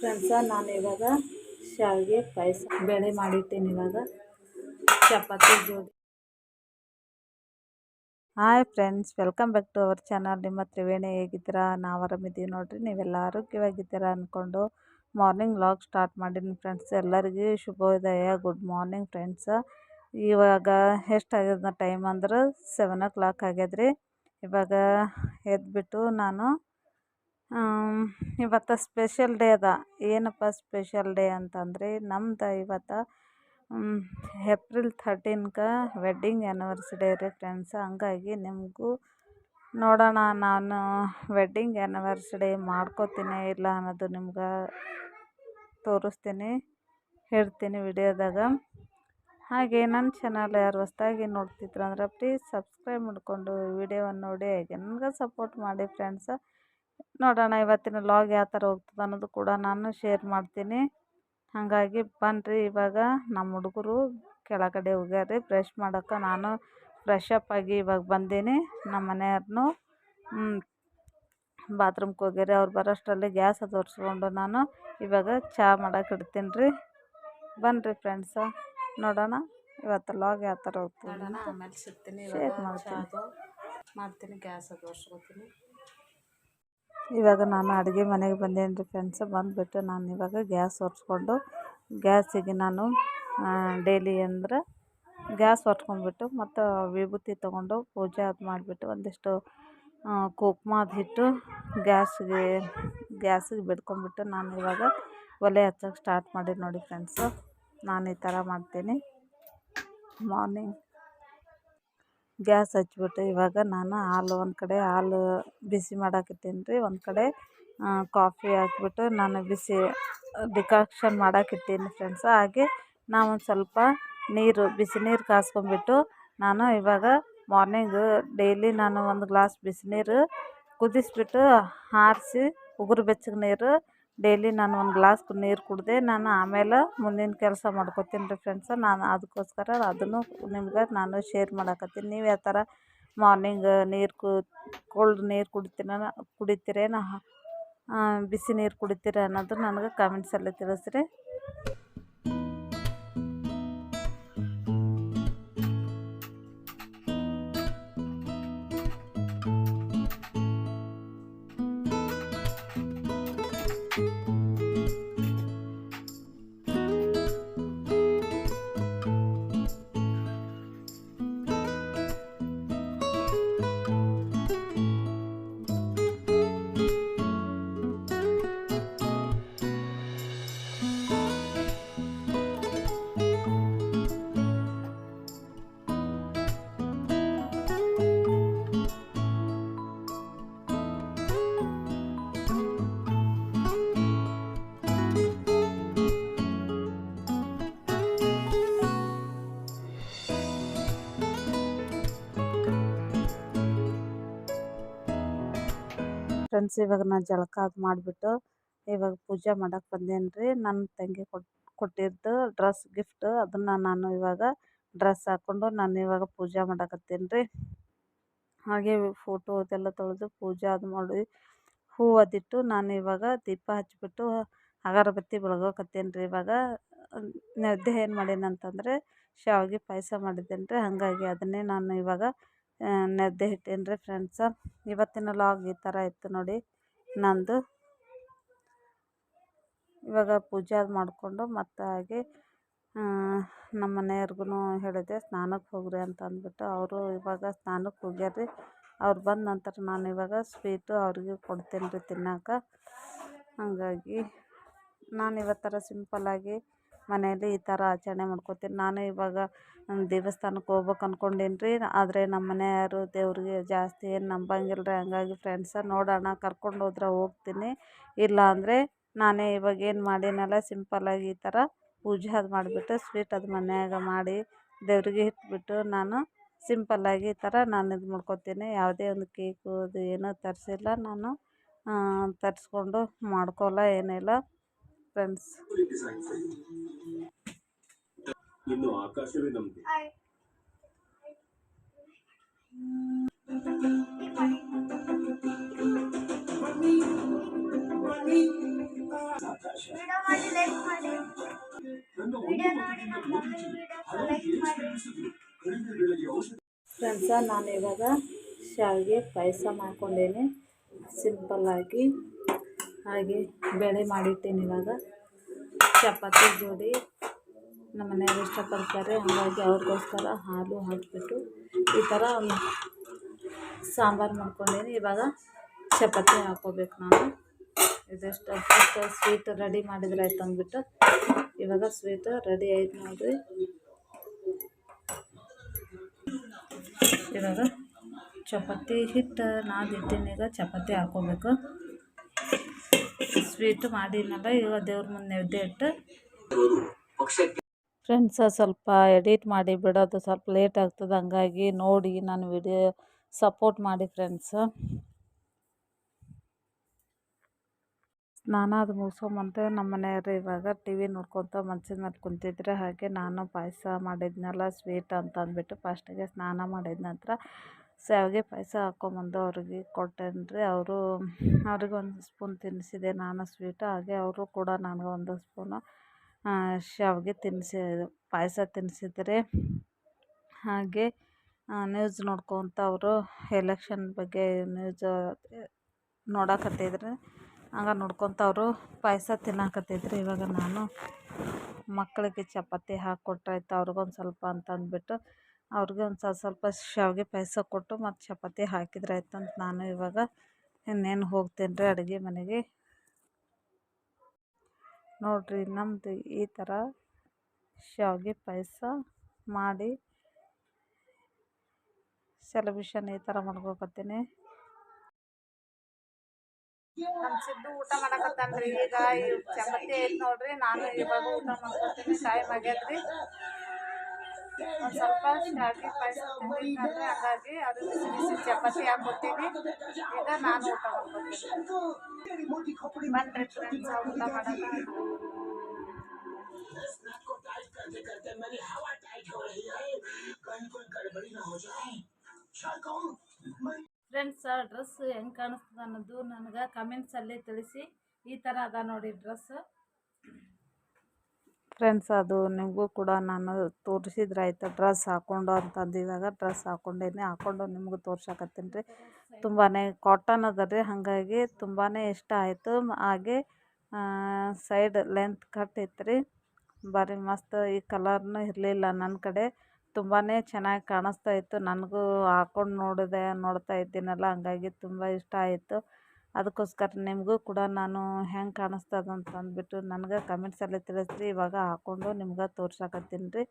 Friends, ನಾನು ಇವಾಗ ಶಾವಿಗೆ ಪಾಯಸ ಬೇಳೆ ಮಾಡಿಟ್ಟೇನೆ. ಇವಾಗ ಚಪಾತಿ ಜೋಡಿ. Hi friends, welcome back to our channel. ನಿಮ್ಮ ತ್ರಿವೇಣಿ ಹೇಗಿದ್ದೀರಾ? ನಾವು ಆರಾಮಿದ್ದೀವಿ ನೋಡ್ರಿ. ನೀವೆಲ್ಲ ಆರೋಗ್ಯವಾಗಿದ್ದೀರಾ ಅಂದ್ಕೊಂಡು ಮಾರ್ನಿಂಗ್ ವ್ಲಾಗ್ ಸ್ಟಾರ್ಟ್ ಮಾಡೀನಿ ಫ್ರೆಂಡ್ಸ್. ಎಲ್ಲರಿಗೂ ಶುಭೋದಯ, ಗುಡ್ ಮಾರ್ನಿಂಗ್ ಫ್ರೆಂಡ್ಸ್. ಇವಾಗ ಎಷ್ಟಾಗ್ಯದ ಟೈಮ್ ಅಂದ್ರೆ 7 o'clock ಆಗ್ಯದ್ರಿ. ಇವಾಗ ಎದ್ಬಿಟ್ಟು ನಾನು ಇವತ್ತು ಸ್ಪೆಷಲ್ ಡೇ ಅದ. ಏನಪ್ಪ ಸ್ಪೆಷಲ್ ಡೇ ಅಂತಂದರೆ, ನಮ್ದು ಇವತ್ತು ಏಪ್ರಿಲ್ 13ಗೆ ವೆಡ್ಡಿಂಗ್ ಆ್ಯನಿವರ್ಸರಿ ರೀ ಫ್ರೆಂಡ್ಸ್. ಹಂಗಾಗಿ ನಿಮಗೂ ನೋಡೋಣ, ನಾನು ವೆಡ್ಡಿಂಗ್ ಆ್ಯನಿವರ್ಸರಿ ಮಾಡ್ಕೋತೀನಿ ಇಲ್ಲ ಅನ್ನೋದು ನಿಮ್ಗೆ ತೋರಿಸ್ತೀನಿ, ಹೇಳ್ತೀನಿ ವಿಡಿಯೋದಾಗ. ಹಾಗೆ ನನ್ನ ಚಾನಲ್ ಯಾರು ಹೊಸ್ದಾಗಿ ನೋಡ್ತಿದ್ರು ಅಂದ್ರೆ ಪ್ಲೀಸ್ ಸಬ್ಸ್ಕ್ರೈಬ್ ಮಾಡಿಕೊಂಡು ವಿಡಿಯೋವನ್ನು ನೋಡಿ ಹಾಗೆ ನನಗೆ ಸಪೋರ್ಟ್ ಮಾಡಿ ಫ್ರೆಂಡ್ಸ್. ನೋಡೋಣ ಇವತ್ತಿನ ವ್ಲಾಗ್ ಯಾವ ಥರ ಹೋಗ್ತದೆ ಅನ್ನೋದು ಕೂಡ ನಾನು ಶೇರ್ ಮಾಡ್ತೀನಿ. ಹಾಗಾಗಿ ಬನ್ನಿರಿ. ಇವಾಗ ನಮ್ಮ ಹುಡುಗರು ಕೆಳಗಡೆ ಹೋಗ್ಯಾರ ಬ್ರಷ್ ಮಾಡೋಕ್ಕೆ. ನಾನು ಫ್ರೆಶ್ ಅಪ್ ಆಗಿ ಇವಾಗ ಬಂದೀನಿ. ನಮ್ಮ ಮನೆಯವ್ರನ್ನೂ ಬಾತ್ರೂಮ್ಗೆ ಹೋಗ್ಯಾರ. ಅವ್ರು ಬರೋಷ್ಟರಲ್ಲಿ ಗ್ಯಾಸ್ ಅದು ಒರೆಸ್ಕೊಂಡು ನಾನು ಇವಾಗ ಚಹಾ ಮಾಡೋಕೆ ಇಡ್ತೀನಿ ರೀ. ಬನ್ನಿರಿ ಫ್ರೆಂಡ್ಸ, ನೋಡೋಣ ಇವತ್ತು ವ್ಲಾಗ್ ಯಾವ ಥರ ಹೋಗ್ತದೆ. ಆಮೇಲೆ ಸಿಗ್ತೀನಿ, ಶೇರ್ ಮಾಡ್ತೀನಿ. ಗ್ಯಾಸ್ ಅದು ಒರೆಸ್ಕೊತೀನಿ. ಇವಾಗ ನಾನು ಅಡುಗೆ ಮನೆಗೆ ಬಂದೇನಿ ರೀ ಫ್ರೆಂಡ್ಸ್. ಬಂದುಬಿಟ್ಟು ನಾನು ಇವಾಗ ಗ್ಯಾಸ್ ಒರೆಸ್ಕೊಂಡು ಗ್ಯಾಸಿಗೆ ನಾನು ಡೈಲಿ ಅಂದ್ರೆ ಗ್ಯಾಸ್ ಒರೆಸ್ಕೊಂಡ್ಬಿಟ್ಟು ಮತ್ತು ವಿಭೂತಿ ತೊಗೊಂಡು ಪೂಜೆ ಅದು ಮಾಡಿಬಿಟ್ಟು ಒಂದಿಷ್ಟು ಕುಂಕುಮದ ಹಿಟ್ಟು ಗ್ಯಾಸಿಗೆ ಬಿಡ್ಕೊಂಡ್ಬಿಟ್ಟು ನಾನು ಇವಾಗ ಒಲೆ ಹಚ್ಚೋಕೆ ಸ್ಟಾರ್ಟ್ ಮಾಡಿ ನೋಡಿ ಫ್ರೆಂಡ್ಸು. ನಾನು ಈ ಥರ ಮಾಡ್ತೀನಿ. ಮಾರ್ನಿಂಗ್ ಗ್ಯಾಸ್ ಹಚ್ಬಿಟ್ಟು ಇವಾಗ ನಾನು ಒಂದು ಕಡೆ ಹಾಲು ಬಿಸಿ ಮಾಡೋಕಿತ್ತೀನಿ ರೀ. ಒಂದು ಕಡೆ ಕಾಫಿ ಹಾಕ್ಬಿಟ್ಟು ನಾನು ಬಿಸಿ ಡಿಕಾಕ್ಷನ್ ಮಾಡೋಕಿತ್ತೀನಿ ಫ್ರೆಂಡ್ಸ್. ಹಾಗೆ ನಾನು ಒಂದು ಸ್ವಲ್ಪ ಬಿಸಿ ನೀರು ಕಾಸ್ಕೊಂಡ್ಬಿಟ್ಟು ನಾನು ಇವಾಗ ಮಾರ್ನಿಂಗು ಡೈಲಿ ನಾನು ಒಂದು ಗ್ಲಾಸ್ ಬಿಸಿನೀರು ಕುದಿಸ್ಬಿಟ್ಟು ಆರಿಸಿ ಉಗುರು ಬೆಚ್ಚಗೆ ನೀರು ಡೈಲಿ ನಾನು ಒಂದು ಗ್ಲಾಸ್ ನೀರು ಕುಡಿದೆ. ನಾನು ಆಮೇಲೆ ಮುಂದಿನ ಕೆಲಸ ಮಾಡ್ಕೊತೀನಿ ರೀ ಫ್ರೆಂಡ್ಸ. ನಾನು ಅದಕ್ಕೋಸ್ಕರ ಅದನ್ನು ನಿಮ್ಗೆ ನಾನು ಶೇರ್ ಮಾಡಕತ್ತೀನಿ. ನೀವು ಯಾವ ಥರ ಮಾರ್ನಿಂಗ್ ಕೋಲ್ಡ್ ನೀರು ಕುಡಿತೀರೇನೋ ಬಿಸಿ ನೀರು ಕುಡಿತೀರ ಅನ್ನೋದು ನನಗೆ ಕಾಮೆಂಟ್ಸಲ್ಲಿ ತಿಳಿಸ್ರಿ. ಫ್ರೆಂಡ್ಸ್, ಇವಾಗ ನಾನು ಜಳಕ ಅದು ಮಾಡಿಬಿಟ್ಟು ಇವಾಗ ಪೂಜೆ ಮಾಡೋಕೆ ಬಂದೇನಿ ರೀ. ನನ್ನ ತಂಗಿ ಕೊಟ್ಟಿದ್ದು ಡ್ರೆಸ್ ಗಿಫ್ಟ್, ಅದನ್ನು ನಾನು ಇವಾಗ ಡ್ರೆಸ್ ಹಾಕ್ಕೊಂಡು ನಾನು ಇವಾಗ ಪೂಜೆ ಮಾಡಕತ್ತೀನಿ ರೀ. ಹಾಗೆ ಫೋಟೋ ಅದೆಲ್ಲ ತೊಳೆದು ಪೂಜೆ ಅದು ಮಾಡಿ ಹೂವು ಅದಿಟ್ಟು ನಾನು ಇವಾಗ ದೀಪ ಹಚ್ಬಿಟ್ಟು ಅಗರಬತ್ತಿ ಬೆಳಗೋಕತ್ತೀನಿ ರೀ. ಇವಾಗ ನೈವೇದ್ಯ ಏನು ಮಾಡೀನಿ ಅಂತಂದರೆ ಶಾವಿಗೆ ಪಾಯಸ ಮಾಡಿದ್ದೇನೆ ರೀ. ಹಾಗಾಗಿ ಅದನ್ನೇ ನಾನು ಇವಾಗ ನೈವೇದ್ಯ ಇಟ್ಟೇನಿ ರೀ ಫ್ರೆಂಡ್ಸ. ಇವತ್ತಿನ ವ್ಲಾಗ್ ಈ ಥರ ಇತ್ತು ನೋಡಿ ನಂದು. ಇವಾಗ ಪೂಜೆ ಅದು ಮಾಡಿಕೊಂಡು ಮತ್ತು ಹಾಗೆ ನಮ್ಮ ಮನೆಯವ್ರಿಗೂ ಹೇಳಿದೆ ಸ್ನಾನಕ್ಕೆ ಹೋಗ್ರಿ ಅಂತ ಅಂದ್ಬಿಟ್ಟು ಅವರು ಇವಾಗ ಸ್ನಾನಕ್ಕೆ ಹೋಗ್ಯಾರ ರೀ. ಅವ್ರು ಬಂದ ನಂತರ ನಾನು ಇವಾಗ ಸ್ವೀಟು ಅವ್ರಿಗೆ ಕೊಡ್ತೀನಿ ರೀ ತಿನ್ನೋಕೆ. ಹಾಗಾಗಿ ನಾನು ಇವತ್ತರ ಸಿಂಪಲ್ಲಾಗಿ ಮನೆಯಲ್ಲಿ ಈ ಥರ ಆಚರಣೆ ಮಾಡ್ಕೊತೀನಿ. ನಾನು ಇವಾಗ ದೇವಸ್ಥಾನಕ್ಕೆ ಹೋಗ್ಬೇಕು ಅಂದ್ಕೊಂಡೀನಿ ರೀ. ಆದರೆ ನಮ್ಮ ಮನೆಯವರು ದೇವ್ರಿಗೆ ಜಾಸ್ತಿ ಏನು ನಂಬಂಗಿಲ್ಲ ರೀ. ಹಂಗಾಗಿ ಫ್ರೆಂಡ್ಸ ನೋಡೋಣ, ಕರ್ಕೊಂಡು ಹೋದ್ರೆ ಹೋಗ್ತೀನಿ, ಇಲ್ಲ ಅಂದರೆ ನಾನೇ ಇವಾಗ ಏನು ಮಾಡೀನಲ್ಲ ಸಿಂಪಲ್ಲಾಗಿ ಈ ಥರ ಪೂಜೆ ಅದು ಮಾಡಿಬಿಟ್ಟು ಸ್ವೀಟ್ ಅದು ಮನ್ಯಾಗ ಮಾಡಿ ದೇವರಿಗೆ ಇಟ್ಬಿಟ್ಟು ನಾನು ಸಿಂಪಲ್ಲಾಗಿ ಈ ಥರ ನಾನು ಇದು ಮಾಡ್ಕೊತೀನಿ. ಯಾವುದೇ ಒಂದು ಕೇಕು ಅದು ಏನೂ ತರಿಸಿಲ್ಲ, ನಾನು ತರಿಸ್ಕೊಂಡು ಮಾಡ್ಕೊಲ್ಲ ಏನಿಲ್ಲ ಫ್ರೆಂಡ್ಸ್. ಇನ್ನು ಆಕಾಶವೇ ನಮ್ದು. ಆಕಾಶ ನಾನು ಇವಾಗ ಶಾವಿಗೆ ಪಾಯಸ ಮಾಡ್ಕೊಂಡೇನೆ ಸಿಂಪಲ್ಲಾಗಿ. ಹಾಗೆ ಬೇಳೆ ಮಾಡಿಟ್ಟೇನೆ. ಇವಾಗ ಚಪಾತಿ ಜೋಡಿ ನಮ್ಮ ಮನೆಯವ್ರು ಇಷ್ಟಪಡ್ತಾರೆ, ಹಾಗಾಗಿ ಅವ್ರಿಗೋಸ್ಕರ ಹಾಲು ಹಾಕಿಬಿಟ್ಟು ಈ ಥರ ಸಾಂಬಾರು ಮಾಡ್ಕೊಂಡೇನಿ. ಇವಾಗ ಚಪಾತಿ ಹಾಕ್ಕೋಬೇಕು ನಾನು. ಇದೆಷ್ಟು ಫಸ್ಟ್ ಸ್ವೀಟ್ ರೆಡಿ ಮಾಡಿದ್ರೆ ಆಯ್ತು ಅಂದ್ಬಿಟ್ಟು ಇವಾಗ ಸ್ವೀಟ್ ರೆಡಿ ಆಯ್ತು ನೋಡಿರಿ. ಇವಾಗ ಚಪಾತಿ ಹಿಟ್ಟು ನಾದಿಟ್ಟಿನಿ, ಈಗ ಚಪಾತಿ ಹಾಕ್ಕೋಬೇಕು. ಸ್ವೀಟ್ ಮಾಡಿದ್ನಲ್ಲ, ಇವಾಗ ದೇವ್ರ ಮುಂದೆ ನೈವೇದ್ಯ ಇಟ್ಟು ಫ್ರೆಂಡ್ಸ್ ಸ್ವಲ್ಪ ಎಡಿಟ್ ಮಾಡಿ ಬಿಡೋದು ಸ್ವಲ್ಪ ಲೇಟ್ ಆಗ್ತದೆ, ಹಂಗಾಗಿ ನೋಡಿ ನಾನು ವಿಡಿಯೋ ಸಪೋರ್ಟ್ ಮಾಡಿ ಫ್ರೆಂಡ್ಸ್. ಸ್ನಾನ ಮುಗಿಸ್ಕೊಂಬಂತು ನಮ್ಮ ಮನೆಯವರು ಇವಾಗ ಟಿ ವಿ ನೋಡ್ಕೊತ ಮಂಚದ ಮೇಲೆ ಕುಂತಿದ್ರೆ. ಹಾಗೆ ನಾನು ಪಾಯಸ ಮಾಡಿದ್ನಲ್ಲ ಸ್ವೀಟ್ ಅಂತ ಅಂದ್ಬಿಟ್ಟು ಫಸ್ಟಿಗೆ ಸ್ನಾನ ಮಾಡಿದ ನಂತರ ಶಾವಿಗೆ ಪಾಯಸ ಹಾಕ್ಕೊಂಬಂದು ಅವ್ರಿಗೆ ಕೊಟ್ಟೇನ್ರಿ. ಅವ್ರಿಗೆ ಒಂದು ಸ್ಪೂನ್ ತಿನ್ನಿಸಿದೆ ನಾನು ಸ್ವೀಟ್. ಹಾಗೆ ಅವರು ಕೂಡ ನನಗೆ ಒಂದು ಸ್ಪೂನು ಶಾವಿಗೆ ಪಾಯಸ ತಿನ್ನಿಸಿದ್ರೆ. ಹಾಗೆ ನ್ಯೂಸ್ ನೋಡ್ಕೊತ ಅವರು ಎಲೆಕ್ಷನ್ ಬಗ್ಗೆ ನ್ಯೂಸ್ ನೋಡಕತ್ತಿದ್ರು. ಹಂಗೆ ನೋಡ್ಕೊತ ಅವರು ಪಾಯಸ ತಿನ್ನಕತ್ತಿದ್ರು. ಇವಾಗ ನಾನು ಮಕ್ಕಳಿಗೆ ಚಪಾತಿ ಹಾಕ್ಕೊಟ್ರಾಯ್ತು ಅವ್ರಿಗೊಂದು ಸ್ವಲ್ಪ ಅಂತ ಅಂದ್ಬಿಟ್ಟು ಅವ್ರಿಗೆ ಒಂದು ಸ್ವಲ್ಪ ಶಾವಿಗೆ ಪಾಯಸ ಕೊಟ್ಟು ಮತ್ತು ಚಪಾತಿ ಹಾಕಿದ್ರಾಯ್ತು ಅಂತ ನಾನು ಇವಾಗ ಇನ್ನೇನು ಹೋಗ್ತೇನೆ ರೀ ಅಡುಗೆ ಮನೆಗೆ. ನೋಡಿರಿ ನಮ್ಮದು ಈ ಥರ ಶಾವಿಗೆ ಪಾಯಸ ಮಾಡಿ ಸೆಲೆಬ್ರೇಷನ್ ಈ ಥರ ಮಾಡ್ಕೋಕತ್ತೀನಿ. ನಮ್ಮ ಸಿದ್ದು ಊಟ ಮಾಡಕತ್ತಾನ್ರಿ. ಈಗ ಚಪಾತಿ ಐತೆ ನೋಡ್ರಿ, ನಾನು ಇವಾಗ ಊಟ ಮಾಡ್ಕೊತೀನಿ. ಟೈಮ್ ಆಗ್ಯದ್ರಿ. ಒಂದು ಸ್ವಲ್ಪ ಶಾವಿಗೆ ಪಾಯಸ ತಿಂದಿದ್ನಲ್ರಿ, ಹಾಗಾಗಿ ಅದು ಬಿಸಿ ಬಿಸಿ ಚಪಾತಿ ಹಾಕ್ಕೊತೀನಿ. ಈಗ ನಾನು ಊಟ ಮಾಡ್ಕೊತೀನಿ. ಬನ್ರಿ ಫ್ರೆಂಡ್ಸ್ ಊಟ ಮಾಡೋಣ. ಫ್ರೆಂಡ್ಸ್ ಡ್ರೆಸ್ ಹೆಂಗೆ ಕಾಣಿಸ್ತದೆ ಅನ್ನೋದು ನನಗೆ ಕಮೆಂಟ್ಸಲ್ಲಿ ತಿಳಿಸಿ. ಈ ಥರ ಅದ ನೋಡಿ ಡ್ರೆಸ್ ಫ್ರೆಂಡ್ಸ್. ಅದು ನಿಮಗೂ ಕೂಡ ನಾನು ತೋರಿಸಿದ್ರಾಯ್ತು ಡ್ರೆಸ್ ಹಾಕ್ಕೊಂಡು ಅಂತಂದು. ಇವಾಗ ಡ್ರೆಸ್ ಹಾಕ್ಕೊಂಡು ನಿಮಗೂ ತೋರ್ಸಕತ್ತೀನಿ ರೀ. ತುಂಬಾ ಕಾಟನ್ ಅದ ರೀ, ಹಾಗಾಗಿ ತುಂಬಾ ಇಷ್ಟ ಆಯಿತು. ಹಾಗೆ ಸೈಡ್ ಲೆಂತ್ ಕಟ್ ಇತ್ತು ರೀ, ಭಾರಿ ಮಸ್ತ್. ಈ ಕಲರ್ನೂ ಇರಲಿಲ್ಲ ನನ್ನ ಕಡೆ, ತುಂಬಾ ಚೆನ್ನಾಗಿ ಕಾಣಿಸ್ತಾ ಇತ್ತು. ನನಗೂ ಹಾಕ್ಕೊಂಡು ನೋಡ್ತಾ ಇದ್ದೀನಲ್ಲ, ಹಂಗಾಗಿ ತುಂಬ ಇಷ್ಟ ಆಯಿತು. ಅದಕ್ಕೋಸ್ಕರ ನಿಮಗೂ ಕೂಡ ನಾನು ಹೆಂಗೆ ಕಾಣಿಸ್ತದೆ ಅಂತ ಅಂದ್ಬಿಟ್ಟು ನನಗೆ ಕಮೆಂಟ್ಸಲ್ಲಿ ತಿಳಿಸ್ರಿ. ಇವಾಗ ಹಾಕ್ಕೊಂಡು ನಿಮ್ಗೆ ತೋರ್ಸಕತ್ತೀನಿ ರೀ.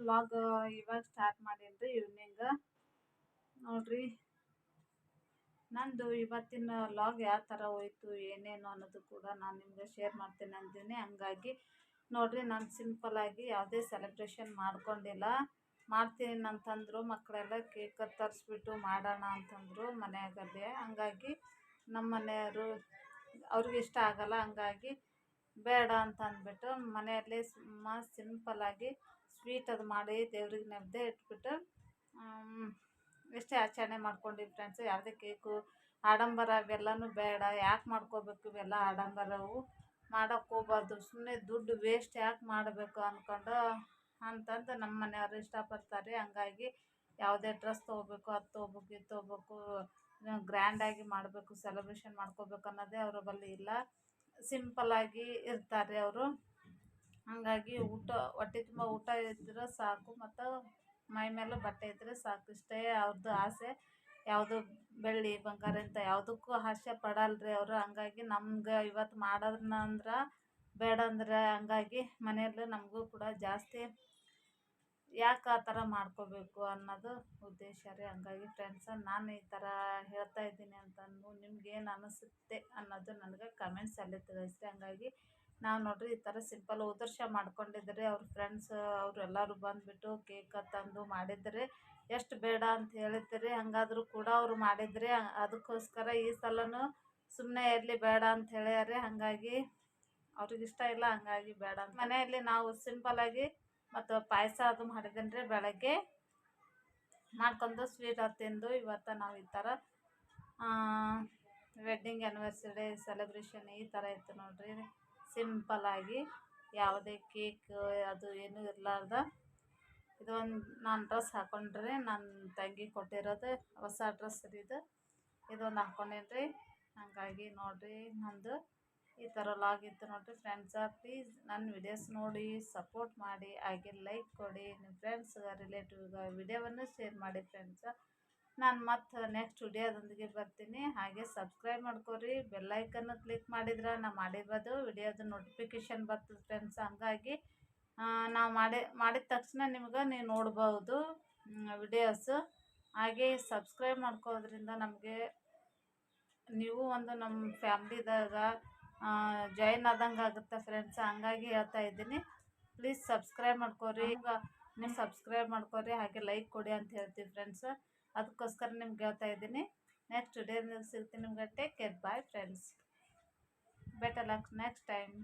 ವ್ಲಾಗ್ ಇವಾಗ ಸ್ಟಾರ್ಟ್ ಮಾಡೀನಿ ರೀ ಈವ್ನಿಂಗ್. ನೋಡಿರಿ ನಂದು ಇವತ್ತಿನ ವ್ಲಾಗ್ ಯಾವ ಥರ ಹೋಯ್ತು ಏನೇನು ಅನ್ನೋದು ಕೂಡ ನಾನು ನಿಮಗೆ ಶೇರ್ ಮಾಡ್ತೀನಿ ಅಂತೀನಿ. ಹಂಗಾಗಿ ನೋಡಿರಿ ನಾನು ಸಿಂಪಲ್ಲಾಗಿ ಯಾವುದೇ ಸೆಲೆಬ್ರೇಷನ್ ಮಾಡ್ಕೊಂಡಿಲ್ಲ. ಮಾಡ್ತೀನಿ ಅಂತಂದರು ಮಕ್ಕಳೆಲ್ಲ, ಕೇಕ್ ತರಿಸ್ಬಿಟ್ಟು ಮಾಡೋಣ ಅಂತಂದರು ಮನೆಯಾಗಲ್ಲೇ. ಹಂಗಾಗಿ ನಮ್ಮ ಮನೆಯವರು ಅವ್ರಿಗೆ ಇಷ್ಟ ಆಗೋಲ್ಲ, ಹಂಗಾಗಿ ಬೇಡ ಅಂತ ಅಂದ್ಬಿಟ್ಟು ಮನೆಯಲ್ಲೇ ಸಿಂಪಲ್ಲಾಗಿ ಸ್ವೀಟ್ ಅದು ಮಾಡಿ ದೇವ್ರಿಗೆ ನೈವೇದ್ಯ ಇಟ್ಬಿಟ್ಟು ಎಷ್ಟೇ ಆಚರಣೆ ಮಾಡ್ಕೊಂಡ್ವಿ ಫ್ರೆಂಡ್ಸ್. ಯಾವುದೇ ಕೇಕು ಆಡಂಬರ ಅವೆಲ್ಲನೂ ಬೇಡ. ಯಾಕೆ ಮಾಡ್ಕೋಬೇಕು ಇವೆಲ್ಲ ಆಡಂಬರವು, ಮಾಡೋಕ್ಕೆ ಹೋಗ್ಬಾರ್ದು. ಸುಮ್ಮನೆ ದುಡ್ಡು ವೇಸ್ಟ್ ಯಾಕೆ ಮಾಡಬೇಕು ಅಂತಂದು ನಮ್ಮ ಮನೆಯವರು ಇಷ್ಟಪಡ್ತಾರೆ. ಹಂಗಾಗಿ ಯಾವುದೇ ಡ್ರೆಸ್ ತೊಗೋಬೇಕು, ಅದು ತೊಗೋಬೇಕು, ಇದು ತೊಗೋಬೇಕು, ಗ್ರ್ಯಾಂಡಾಗಿ ಮಾಡಬೇಕು, ಸೆಲೆಬ್ರೇಷನ್ ಮಾಡ್ಕೋಬೇಕು ಅನ್ನೋದೇ ಅವರ ಬಳಿ ಇಲ್ಲ. ಸಿಂಪಲ್ಲಾಗಿ ಇರ್ತಾರೆ ಅವರು. ಹಂಗಾಗಿ ಹೊಟ್ಟೆ ತುಂಬ ಊಟ ಇದ್ದರೆ ಸಾಕು, ಮತ್ತು ಮೈ ಮೇಲೂ ಬಟ್ಟೆ ಇದ್ದರೆ ಸಾಕು, ಇಷ್ಟೇ ಅವ್ರದ್ದು ಆಸೆ. ಯಾವುದು ಬೆಳ್ಳಿ ಬಂಗಾರ ಅಂತ ಯಾವುದಕ್ಕೂ ಆಸೆ ಪಡಲ್ರಿ ಅವರು. ಹಂಗಾಗಿ ನಮ್ಗೆ ಇವತ್ತು ಮಾಡೋದ್ರಂದ್ರೆ ಬೇಡ ಅಂದ್ರೆ, ಹಂಗಾಗಿ ಮನೆಯಲ್ಲೂ ನಮಗೂ ಕೂಡ ಜಾಸ್ತಿ ಯಾಕೆ ಆ ಥರ ಮಾಡ್ಕೋಬೇಕು ಅನ್ನೋದು ಉದ್ದೇಶ ರೀ. ಹಂಗಾಗಿ ಫ್ರೆಂಡ್ಸ ನಾನು ಈ ಥರ ಹೇಳ್ತಾ ಇದ್ದೀನಿ ಅಂತಂದು ನಿಮ್ಗೇನು ಅನಿಸುತ್ತೆ ಅನ್ನೋದು ನನಗೆ ಕಮೆಂಟ್ಸಲ್ಲಿ ತಿಳಿಸ್ರಿ. ಹಂಗಾಗಿ ನಾವು ನೋಡಿರಿ ಈ ಥರ ಸಿಂಪಲ್ ಉದರ್ಶ ಮಾಡ್ಕೊಂಡಿದ್ರೆ ಅವ್ರ ಫ್ರೆಂಡ್ಸ್ ಅವರೆಲ್ಲರೂ ಬಂದುಬಿಟ್ಟು ಕೇಕ್ ತಂದು ಮಾಡಿದರೆ ಎಷ್ಟು ಬೇಡ ಅಂತ ಹೇಳಿದ್ರಿ. ಹಂಗಾದರೂ ಕೂಡ ಅವರು ಮಾಡಿದರೆ, ಅದಕ್ಕೋಸ್ಕರ ಈ ಸಲನೂ ಸುಮ್ಮನೆ ಇರಲಿ ಬೇಡ ಅಂತ ಹೇಳ್ಯಾರೆ. ಹಾಗಾಗಿ ಅವ್ರಿಗೆ ಇಷ್ಟ ಇಲ್ಲ, ಹಂಗಾಗಿ ಬೇಡ ಅಂತ ಮನೆಯಲ್ಲಿ ನಾವು ಸಿಂಪಲ್ಲಾಗಿ ಮತ್ತು ಪಾಯಸ ಅದು ಮಾಡಿದ್ದೇನೆ ರೀ. ಬೆಳಗ್ಗೆ ಮಾಡ್ಕೊಂಡು ಸ್ವೀಟ್ ಅದು ತಿಂದು ಇವತ್ತು ನಾವು ಈ ಥರ ವೆಡ್ಡಿಂಗ್ ಆ್ಯನಿವರ್ಸರಿ ಸೆಲೆಬ್ರೇಷನ್ ಈ ಥರ ಇತ್ತು ನೋಡಿರಿ. ಸಿಂಪಲ್ಲಾಗಿ ಯಾವುದೇ ಕೇಕ್ ಅದು ಏನೂ ಇರಲಾರ್ದ ಇದೊಂದು ನಾನು ಡ್ರೆಸ್ ಹಾಕೊಂಡ್ರೆ ನನ್ನ ತಂಗಿ ಕೊಟ್ಟಿರೋದು ಹೊಸ ಡ್ರೆಸ್ ಇದೊಂದು ಹಾಕೊಂಡೇನಿ ರೀ. ಹಾಗಾಗಿ ನೋಡಿರಿ ನಂದು ಈ ಥರ ಲಾಗ್ ಇತ್ತು ನೋಡಿರಿ ಫ್ರೆಂಡ್ಸ. ಪ್ಲೀಸ್ ನನ್ನ ವಿಡಿಯೋಸ್ ನೋಡಿ ಸಪೋರ್ಟ್ ಮಾಡಿ, ಹಾಗೆ ಲೈಕ್ ಕೊಡಿ, ನಿಮ್ಮ ಫ್ರೆಂಡ್ಸ್ಗೆ ರಿಲೇಟಿವ್ಗೆ ವಿಡಿಯೋವನ್ನು ಶೇರ್ ಮಾಡಿ ಫ್ರೆಂಡ್ಸ. ನಾನು ಮತ್ತು ನೆಕ್ಸ್ಟ್ ವಿಡಿಯೋದೊಂದಿಗೆ ಬರ್ತೀನಿ. ಹಾಗೆ ಸಬ್ಸ್ಕ್ರೈಬ್ ಮಾಡ್ಕೊರಿ, ಬೆಲ್ಲೈಕನ್ನು ಕ್ಲಿಕ್ ಮಾಡಿದ್ರೆ ನಾನು ಮಾಡಿರೋದು ವಿಡಿಯೋದು ನೋಟಿಫಿಕೇಷನ್ ಬರ್ತದೆ ಫ್ರೆಂಡ್ಸ್. ಹಂಗಾಗಿ ನಾವು ಮಾಡಿದ ತಕ್ಷಣ ನೀವು ನೋಡ್ಬೋದು ವಿಡಿಯೋಸು. ಹಾಗೆ ಸಬ್ಸ್ಕ್ರೈಬ್ ಮಾಡ್ಕೋದ್ರಿಂದ ನಮಗೆ ನೀವು ಒಂದು ನಮ್ಮ ಫ್ಯಾಮ್ಲಿದಾಗ ಜಾಯಿನ್ ಆದಂಗೆ ಆಗುತ್ತೆ ಫ್ರೆಂಡ್ಸ್. ಹಂಗಾಗಿ ಹೇಳ್ತಾ ಇದ್ದೀನಿ, ಪ್ಲೀಸ್ ಸಬ್ಸ್ಕ್ರೈಬ್ ಮಾಡ್ಕೊರಿ. ಈಗ ನೀವು ಸಬ್ಸ್ಕ್ರೈಬ್ ಮಾಡ್ಕೊರಿ, ಹಾಗೆ ಲೈಕ್ ಕೊಡಿ ಅಂತ ಹೇಳ್ತೀವಿ ಫ್ರೆಂಡ್ಸ್. ಅದಕ್ಕೋಸ್ಕರ ನಿಮ್ಗೆ ಹೇಳ್ತಾ ಇದ್ದೀನಿ. ನೆಕ್ಸ್ಟ್ ವಿಡಿಯೋದಲ್ಲಿ ಸಿಗ್ತೀನಿ ನಿಮ್ಗೆ. Take care, bye friends. Better luck next time.